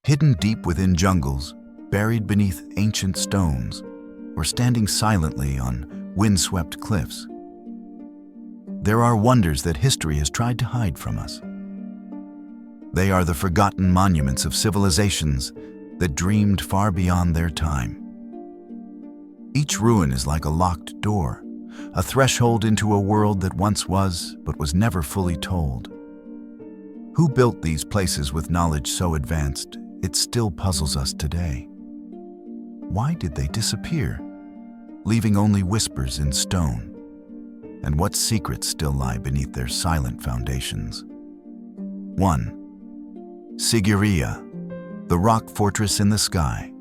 hidden deep within jungles, buried beneath ancient stones, or standing silently on windswept cliffs. There are wonders that history has tried to hide from us. They are the forgotten monuments of civilizations that dreamed far beyond their time. Each ruin is like a locked door, a threshold into a world that once was, but was never fully told. Who built these places with knowledge so advanced, it still puzzles us today. Why did they disappear, leaving only whispers in stone? And what secrets still lie beneath their silent foundations? 1. Sigiriya, the rock fortress in the sky.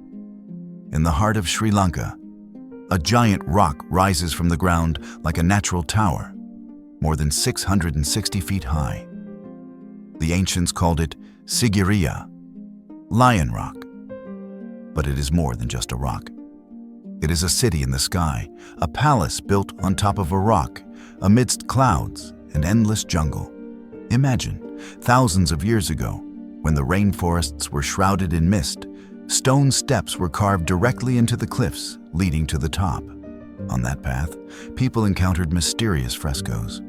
In the heart of Sri Lanka, a giant rock rises from the ground like a natural tower, more than 660 feet high. The ancients called it Sigiriya, Lion Rock. But it is more than just a rock. It is a city in the sky, a palace built on top of a rock, amidst clouds and endless jungle. Imagine, thousands of years ago, when the rainforests were shrouded in mist, stone steps were carved directly into the cliffs, leading to the top. On that path, people encountered mysterious frescoes,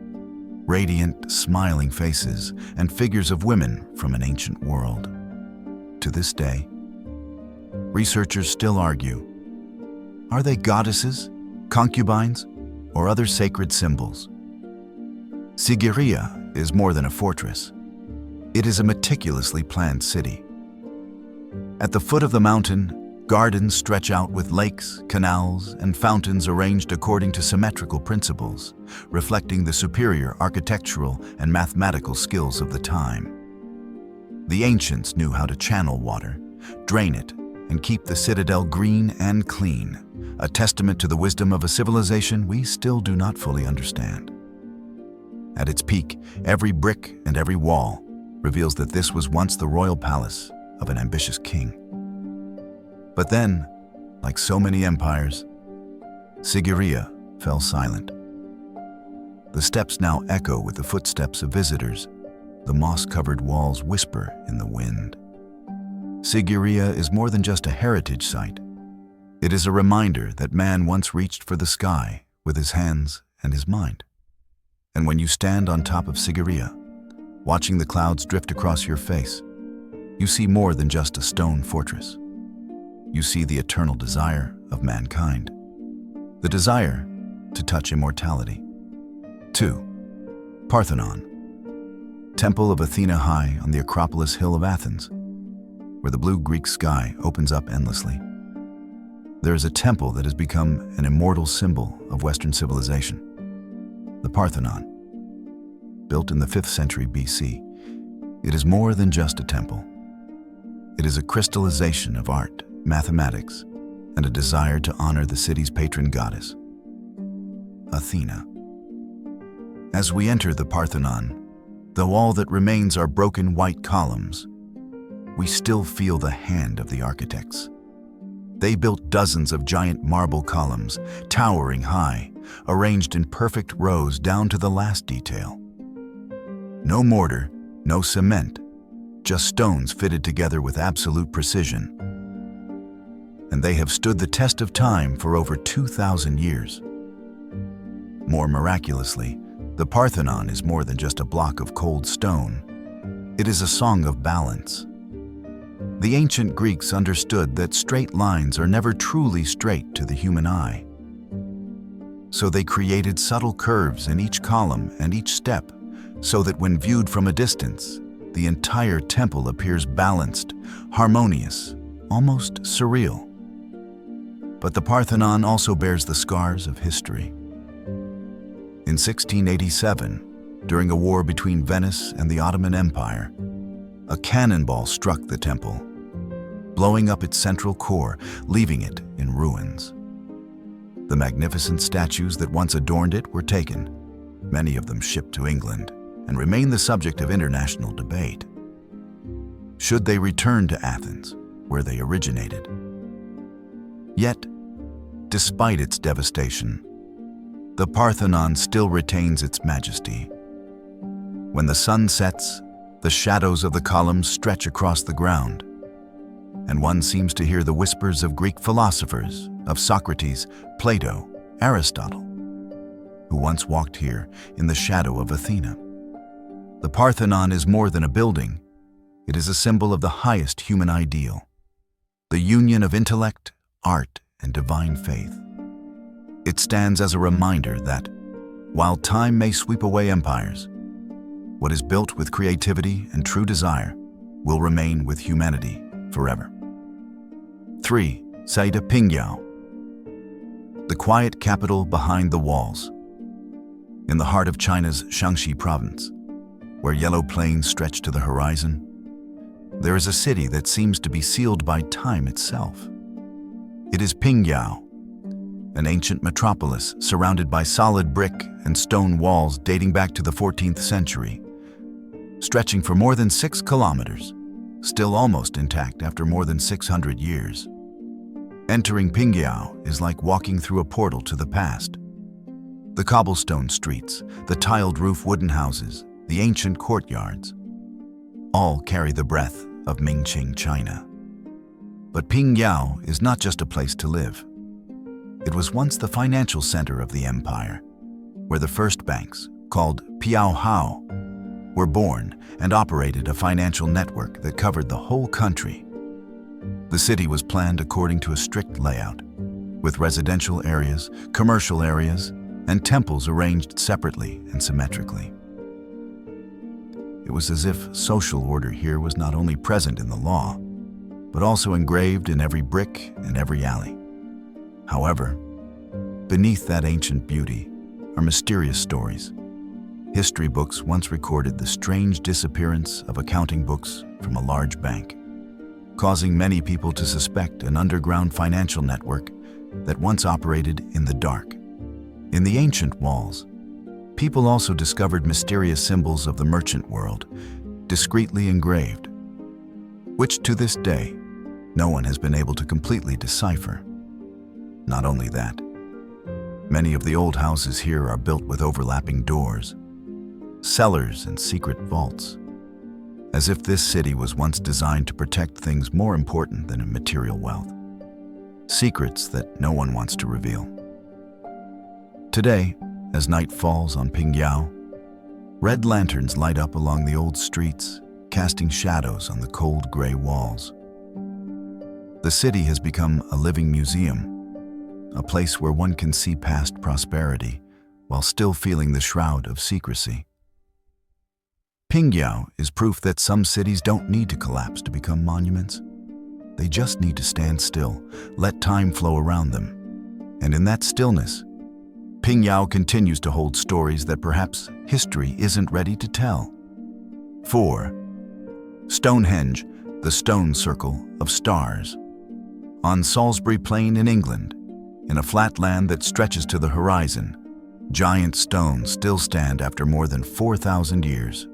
radiant, smiling faces, and figures of women from an ancient world. To this day, researchers still argue, are they goddesses, concubines, or other sacred symbols? Sigiriya is more than a fortress. It is a meticulously planned city. At the foot of the mountain, gardens stretch out with lakes, canals, and fountains arranged according to symmetrical principles, reflecting the superior architectural and mathematical skills of the time. The ancients knew how to channel water, drain it, and keep the citadel green and clean, a testament to the wisdom of a civilization we still do not fully understand. At its peak, every brick and every wall reveals that this was once the royal palace of an ambitious king. But then, like so many empires, Sigiriya fell silent. The steps now echo with the footsteps of visitors. The moss-covered walls whisper in the wind. Sigiriya is more than just a heritage site. It is a reminder that man once reached for the sky with his hands and his mind. And when you stand on top of Sigiriya, watching the clouds drift across your face, you see more than just a stone fortress. You see the eternal desire of mankind, the desire to touch immortality. 2. Parthenon, Temple of Athena high on the Acropolis Hill of Athens, where the blue Greek sky opens up endlessly. There is a temple that has become an immortal symbol of Western civilization, the Parthenon. Built in the 5th century BC, it is more than just a temple. It is a crystallization of art, mathematics, and a desire to honor the city's patron goddess, Athena. As we enter the Parthenon, though all that remains are broken white columns, we still feel the hand of the architects. They built dozens of giant marble columns, towering high, arranged in perfect rows down to the last detail. No mortar, no cement, just stones fitted together with absolute precision. And they have stood the test of time for over 2,000 years. More miraculously, the Parthenon is more than just a block of cold stone. It is a song of balance. The ancient Greeks understood that straight lines are never truly straight to the human eye. So they created subtle curves in each column and each step, so that when viewed from a distance, the entire temple appears balanced, harmonious, almost surreal. But the Parthenon also bears the scars of history. In 1687, during a war between Venice and the Ottoman Empire, a cannonball struck the temple, blowing up its central core, leaving it in ruins. The magnificent statues that once adorned it were taken, many of them shipped to England, and remain the subject of international debate. Should they return to Athens, where they originated? Yet, despite its devastation, the Parthenon still retains its majesty. When the sun sets, the shadows of the columns stretch across the ground, and one seems to hear the whispers of Greek philosophers, of Socrates, Plato, Aristotle, who once walked here in the shadow of Athena. The Parthenon is more than a building. It is a symbol of the highest human ideal, the union of intellect, art, and divine faith. It stands as a reminder that, while time may sweep away empires, what is built with creativity and true desire will remain with humanity forever. 3. Pyongyang, the quiet capital behind the walls. In the heart of China's Shaanxi province, where yellow plains stretch to the horizon, there is a city that seems to be sealed by time itself. It is Pyongyang, an ancient metropolis surrounded by solid brick and stone walls dating back to the 14th century, stretching for more than 6 kilometers, still almost intact after more than 600 years. Entering Pyongyang is like walking through a portal to the past. The cobblestone streets, the tiled roof wooden houses, the ancient courtyards, all carry the breath of Mingqing China. But Pyongyang is not just a place to live. It was once the financial center of the empire, where the first banks, called Piaohao, were born and operated a financial network that covered the whole country. The city was planned according to a strict layout, with residential areas, commercial areas, and temples arranged separately and symmetrically. It was as if social order here was not only present in the law, but also engraved in every brick and every alley. However, beneath that ancient beauty are mysterious stories. History books once recorded the strange disappearance of accounting books from a large bank, causing many people to suspect an underground financial network that once operated in the dark. In the ancient walls, people also discovered mysterious symbols of the merchant world, discreetly engraved, which to this day, no one has been able to completely decipher. Not only that, many of the old houses here are built with overlapping doors, cellars, and secret vaults, as if this city was once designed to protect things more important than material wealth, secrets that no one wants to reveal. Today, as night falls on Pyongyang, red lanterns light up along the old streets, casting shadows on the cold gray walls. The city has become a living museum, a place where one can see past prosperity while still feeling the shroud of secrecy. Pyongyang is proof that some cities don't need to collapse to become monuments. They just need to stand still, let time flow around them. And in that stillness, Pyongyang continues to hold stories that perhaps history isn't ready to tell. 4. Stonehenge, the stone circle of stars. On Salisbury Plain in England, in a flat land that stretches to the horizon, giant stones still stand after more than 4,000 years.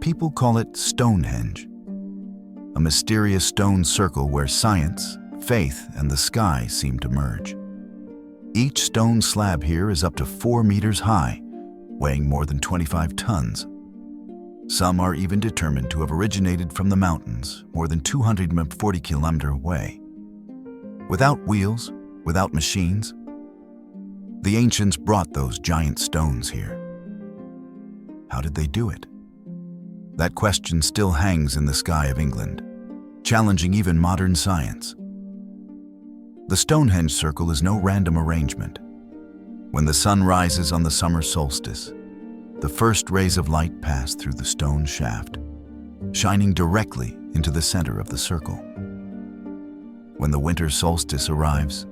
People call it Stonehenge, a mysterious stone circle where science, faith, and the sky seem to merge. Each stone slab here is up to 4 meters high, weighing more than 25 tons. Some are even determined to have originated from the mountains more than 240 kilometers away. Without wheels, without machines, the ancients brought those giant stones here. How did they do it? That question still hangs in the sky of England, challenging even modern science. The Stonehenge circle is no random arrangement. When the sun rises on the summer solstice, the first rays of light pass through the stone shaft, shining directly into the center of the circle. When the winter solstice arrives,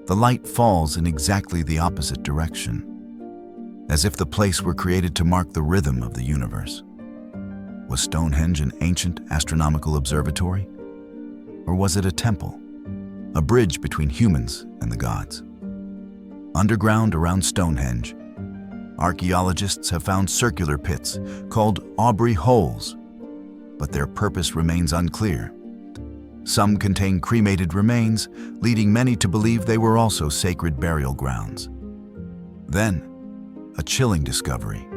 the light falls in exactly the opposite direction, as if the place were created to mark the rhythm of the universe. Was Stonehenge an ancient astronomical observatory? Or was it a temple, a bridge between humans and the gods? Underground around Stonehenge, archaeologists have found circular pits called Aubrey holes, but their purpose remains unclear. Some contain cremated remains, leading many to believe they were also sacred burial grounds. Then, a chilling discovery: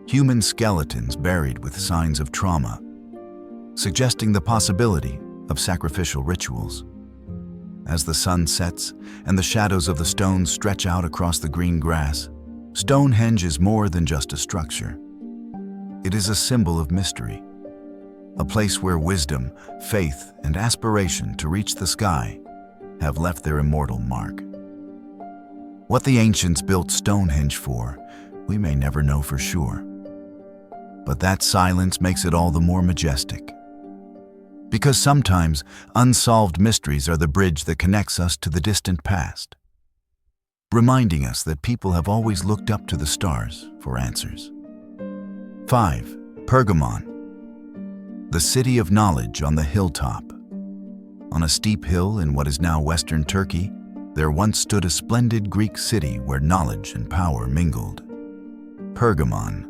human skeletons buried with signs of trauma, suggesting the possibility of sacrificial rituals. As the sun sets and the shadows of the stones stretch out across the green grass, Stonehenge is more than just a structure. It is a symbol of mystery, a place where wisdom, faith, and aspiration to reach the sky have left their immortal mark. What the ancients built Stonehenge for, we may never know for sure. But that silence makes it all the more majestic. Because sometimes unsolved mysteries are the bridge that connects us to the distant past, reminding us that people have always looked up to the stars for answers. 5. Pergamon, the city of knowledge on the hilltop. On a steep hill in what is now western Turkey, there once stood a splendid Greek city where knowledge and power mingled. Pergamon.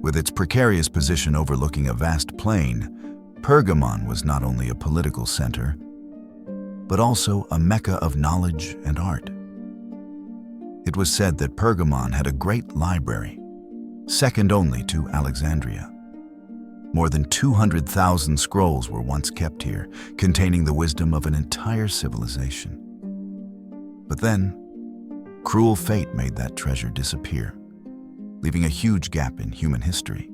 With its precarious position overlooking a vast plain, Pergamon was not only a political center, but also a mecca of knowledge and art. It was said that Pergamon had a great library, second only to Alexandria. More than 200,000 scrolls were once kept here, containing the wisdom of an entire civilization. But then, cruel fate made that treasure disappear, leaving a huge gap in human history.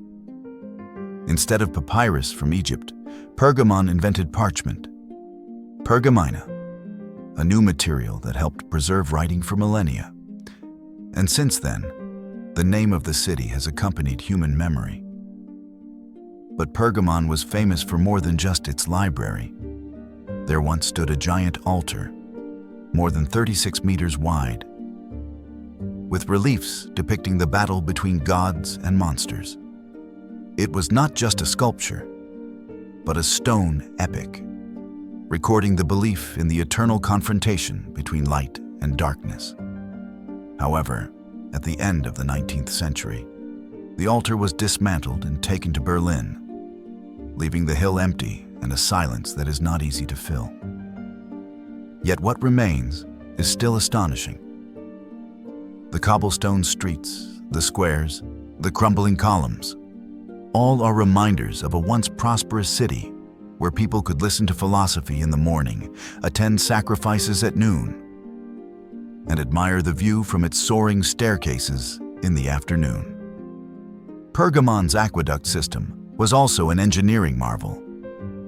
Instead of papyrus from Egypt, Pergamon invented parchment, pergamena, a new material that helped preserve writing for millennia. And since then, the name of the city has accompanied human memory. But Pergamon was famous for more than just its library. There once stood a giant altar, more than 36 meters wide, with reliefs depicting the battle between gods and monsters. It was not just a sculpture, but a stone epic, recording the belief in the eternal confrontation between light and darkness. However, at the end of the 19th century, the altar was dismantled and taken to Berlin, leaving the hill empty and a silence that is not easy to fill. Yet what remains is still astonishing. The cobblestone streets, the squares, the crumbling columns, all are reminders of a once prosperous city where people could listen to philosophy in the morning, attend sacrifices at noon, and admire the view from its soaring staircases in the afternoon. Pergamon's aqueduct system was also an engineering marvel.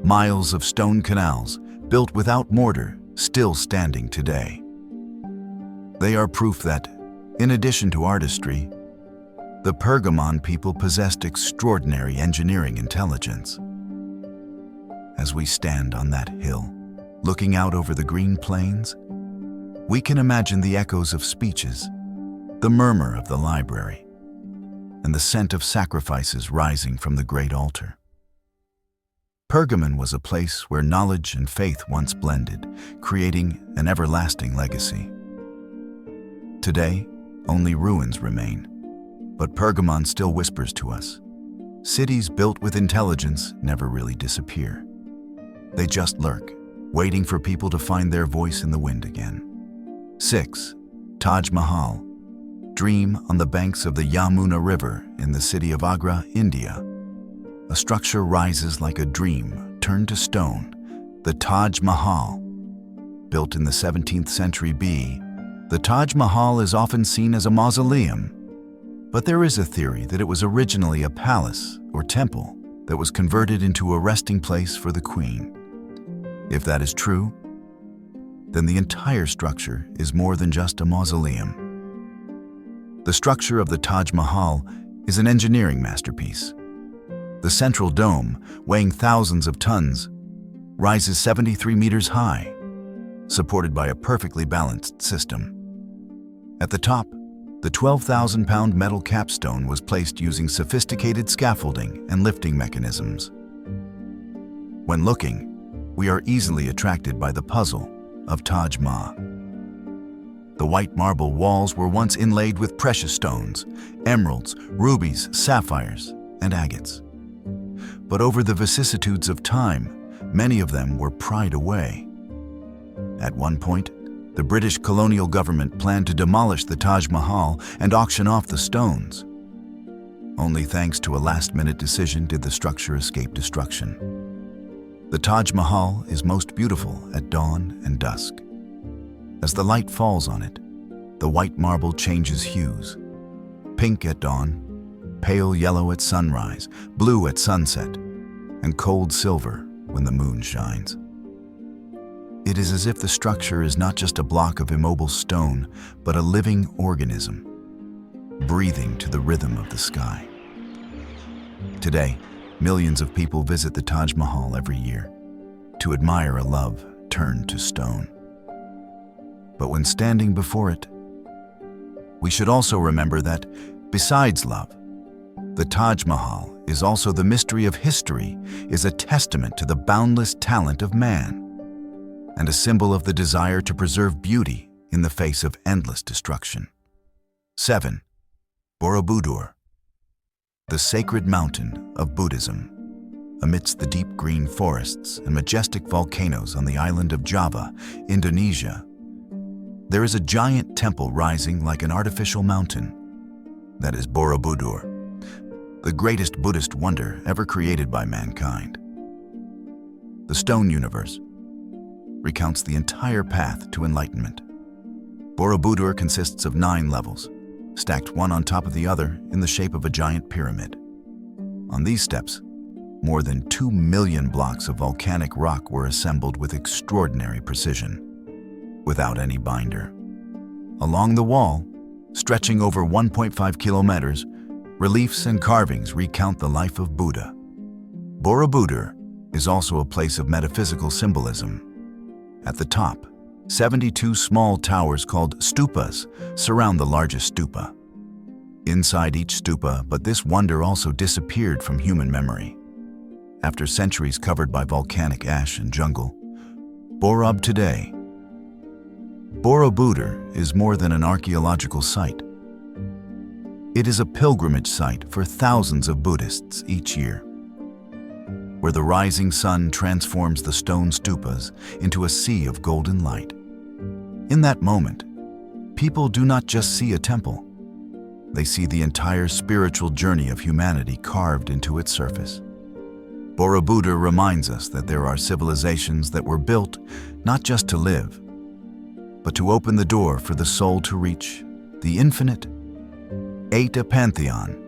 Miles of stone canals, built without mortar, still standing today. They are proof that, in addition to artistry, the Pergamon people possessed extraordinary engineering intelligence. As we stand on that hill, looking out over the green plains, we can imagine the echoes of speeches, the murmur of the library, and the scent of sacrifices rising from the great altar. Pergamon was a place where knowledge and faith once blended, creating an everlasting legacy. Today, only ruins remain, but Pergamon still whispers to us. Cities built with intelligence never really disappear. They just lurk, waiting for people to find their voice in the wind again. 6. Taj Mahal. Dream on the banks of the Yamuna River in the city of Agra, India. A structure rises like a dream turned to stone, the Taj Mahal. Built in the 17th century BC, the Taj Mahal is often seen as a mausoleum, but there is a theory that it was originally a palace or temple that was converted into a resting place for the queen. If that is true, then the entire structure is more than just a mausoleum. The structure of the Taj Mahal is an engineering masterpiece. The central dome, weighing thousands of tons, rises 73 meters high, supported by a perfectly balanced system. At the top, the 12,000-pound metal capstone was placed using sophisticated scaffolding and lifting mechanisms. When looking, we are easily attracted by the puzzle of Taj Mahal. The white marble walls were once inlaid with precious stones, emeralds, rubies, sapphires, and agates. But over the vicissitudes of time, many of them were pried away. At one point, the British colonial government planned to demolish the Taj Mahal and auction off the stones. Only thanks to a last-minute decision did the structure escape destruction. The Taj Mahal is most beautiful at dawn and dusk. As the light falls on it, the white marble changes hues. Pink at dawn, pale yellow at sunrise, blue at sunset, and cold silver when the moon shines. It is as if the structure is not just a block of immobile stone, but a living organism, breathing to the rhythm of the sky. Today, millions of people visit the Taj Mahal every year to admire a love turned to stone. But when standing before it, we should also remember that, besides love, the Taj Mahal is also the mystery of history, is a testament to the boundless talent of man, and a symbol of the desire to preserve beauty in the face of endless destruction. 7. Borobudur, the sacred mountain of Buddhism. Amidst the deep green forests and majestic volcanoes on the island of Java, Indonesia, there is a giant temple rising like an artificial mountain. That is Borobudur, the greatest Buddhist wonder ever created by mankind. The Stone Universe recounts the entire path to enlightenment. Borobudur consists of 9 levels, stacked one on top of the other in the shape of a giant pyramid. On these steps, more than 2 million blocks of volcanic rock were assembled with extraordinary precision, without any binder. Along the wall, stretching over 1.5 kilometers, reliefs and carvings recount the life of Buddha. Borobudur is also a place of metaphysical symbolism. At the top, 72 small towers called stupas surround the largest stupa. Inside each stupa, but this wonder also disappeared from human memory. After centuries covered by volcanic ash and jungle, Borobudur is more than an archaeological site. It is a pilgrimage site for thousands of Buddhists each year, where the rising sun transforms the stone stupas into a sea of golden light. In that moment, people do not just see a temple. They see the entire spiritual journey of humanity carved into its surface. Borobudur reminds us that there are civilizations that were built not just to live, but to open the door for the soul to reach the infinite. 8. A Pantheon,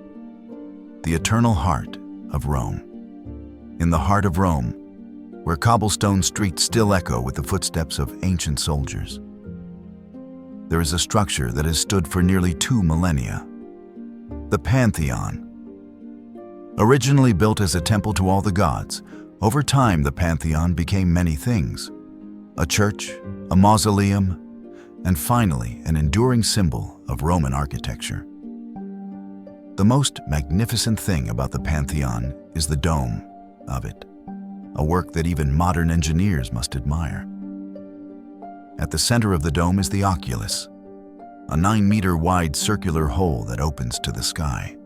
the eternal heart of Rome. In the heart of Rome, where cobblestone streets still echo with the footsteps of ancient soldiers, there is a structure that has stood for nearly 2 millennia. The Pantheon. Originally built as a temple to all the gods, over time the Pantheon became many things: a church, a mausoleum, and finally an enduring symbol of Roman architecture. The most magnificent thing about the Pantheon is the dome of it, a work that even modern engineers must admire. At the center of the dome is the oculus, a 9-meter-wide circular hole that opens to the sky.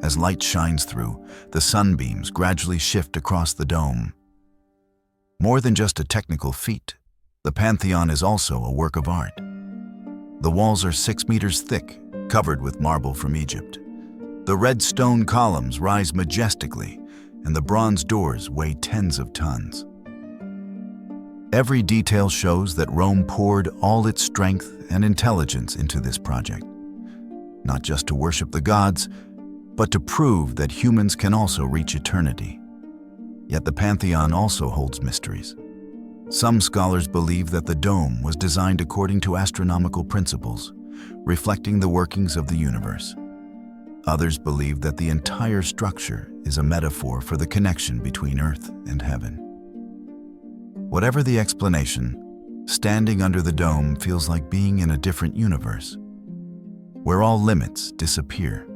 As light shines through, the sunbeams gradually shift across the dome. More than just a technical feat, the Pantheon is also a work of art. The walls are 6 meters thick, covered with marble from Egypt. The red stone columns rise majestically, and the bronze doors weigh tens of tons. Every detail shows that Rome poured all its strength and intelligence into this project, not just to worship the gods, but to prove that humans can also reach eternity. Yet the Pantheon also holds mysteries. Some scholars believe that the dome was designed according to astronomical principles, reflecting the workings of the universe. Others believe that the entire structure is a metaphor for the connection between earth and heaven. Whatever the explanation, standing under the dome feels like being in a different universe, where all limits disappear.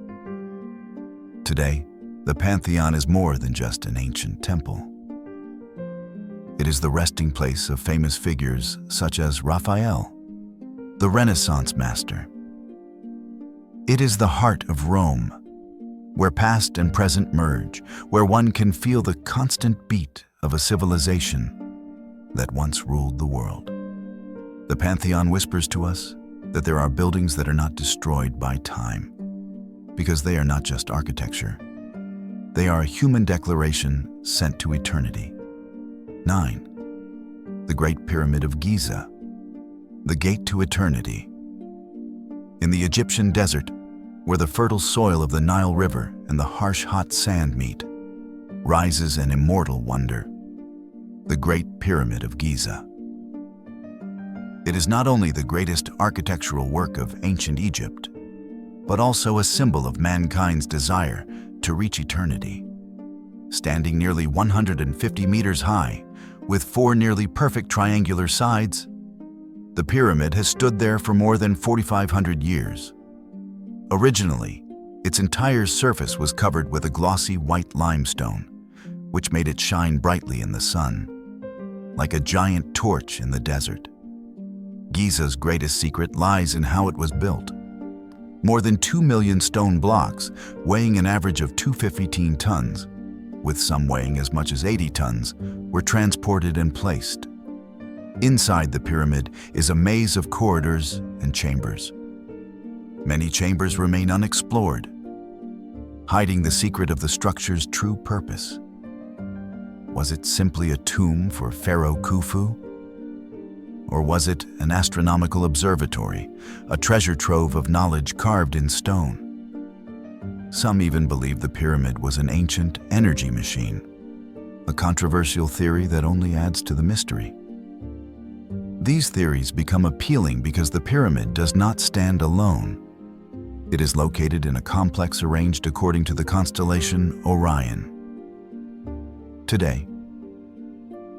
Today, the Pantheon is more than just an ancient temple. It is the resting place of famous figures such as Raphael, the Renaissance master. It is the heart of Rome, where past and present merge, where one can feel the constant beat of a civilization that once ruled the world. The Pantheon whispers to us that there are buildings that are not destroyed by time, because they are not just architecture. They are a human declaration sent to eternity. 9. The Great Pyramid of Giza, the gate to eternity. In the Egyptian desert, where the fertile soil of the Nile River and the harsh hot sand meet, rises an immortal wonder, the Great Pyramid of Giza. It is not only the greatest architectural work of ancient Egypt, but also a symbol of mankind's desire to reach eternity. Standing nearly 150 meters high, with 4 nearly perfect triangular sides, the pyramid has stood there for more than 4,500 years. Originally, its entire surface was covered with a glossy white limestone, which made it shine brightly in the sun, like a giant torch in the desert. Giza's greatest secret lies in how it was built. More than 2 million stone blocks, weighing an average of 215 tons, with some weighing as much as 80 tons, were transported and placed. Inside the pyramid is a maze of corridors and chambers. Many chambers remain unexplored, hiding the secret of the structure's true purpose. Was it simply a tomb for Pharaoh Khufu? Or was it an astronomical observatory, a treasure trove of knowledge carved in stone? Some even believe the pyramid was an ancient energy machine, a controversial theory that only adds to the mystery. These theories become appealing because the pyramid does not stand alone. It is located in a complex arranged according to the constellation Orion. Today,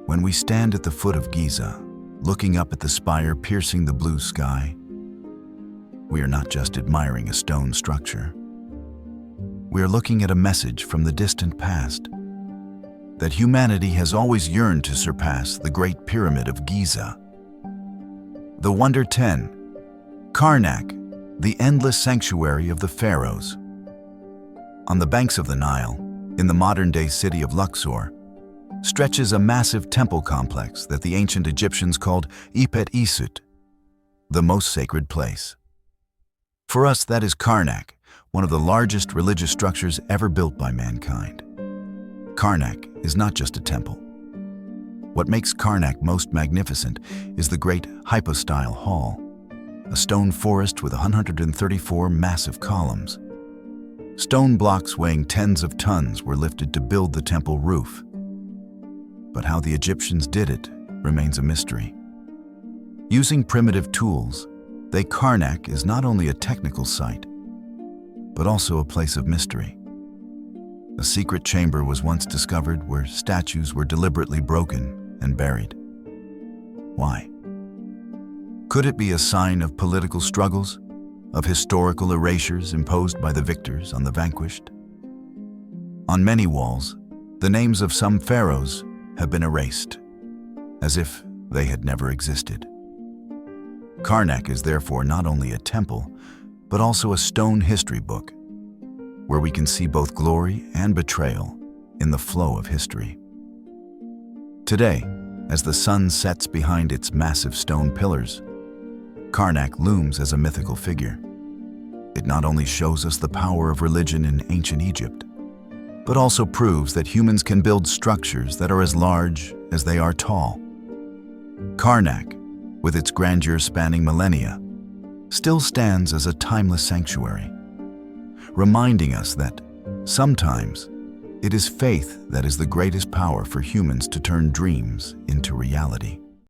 when we stand at the foot of Giza, looking up at the spire piercing the blue sky, we are not just admiring a stone structure. We are looking at a message from the distant past, that humanity has always yearned to surpass the Great Pyramid of Giza. The Wonder 10, Karnak, the endless sanctuary of the pharaohs. On the banks of the Nile, in the modern-day city of Luxor, stretches a massive temple complex that the ancient Egyptians called Ipet Isut, the most sacred place. For us, that is Karnak, one of the largest religious structures ever built by mankind. Karnak is not just a temple. What makes Karnak most magnificent is the great hypostyle hall, a stone forest with 134 massive columns. Stone blocks weighing tens of tons were lifted to build the temple roof. But how the Egyptians did it remains a mystery. Using primitive tools, Karnak is not only a technical site, but also a place of mystery. A secret chamber was once discovered where statues were deliberately broken and buried. Why? Could it be a sign of political struggles, of historical erasures imposed by the victors on the vanquished? On many walls, the names of some pharaohs have been erased, as if they had never existed. Karnak is therefore not only a temple, but also a stone history book, where we can see both glory and betrayal in the flow of history. Today, as the sun sets behind its massive stone pillars, Karnak looms as a mythical figure. It not only shows us the power of religion in ancient Egypt, but also proves that humans can build structures that are as large as they are tall. Karnak, with its grandeur spanning millennia, still stands as a timeless sanctuary, reminding us that sometimes it is faith that is the greatest power for humans to turn dreams into reality.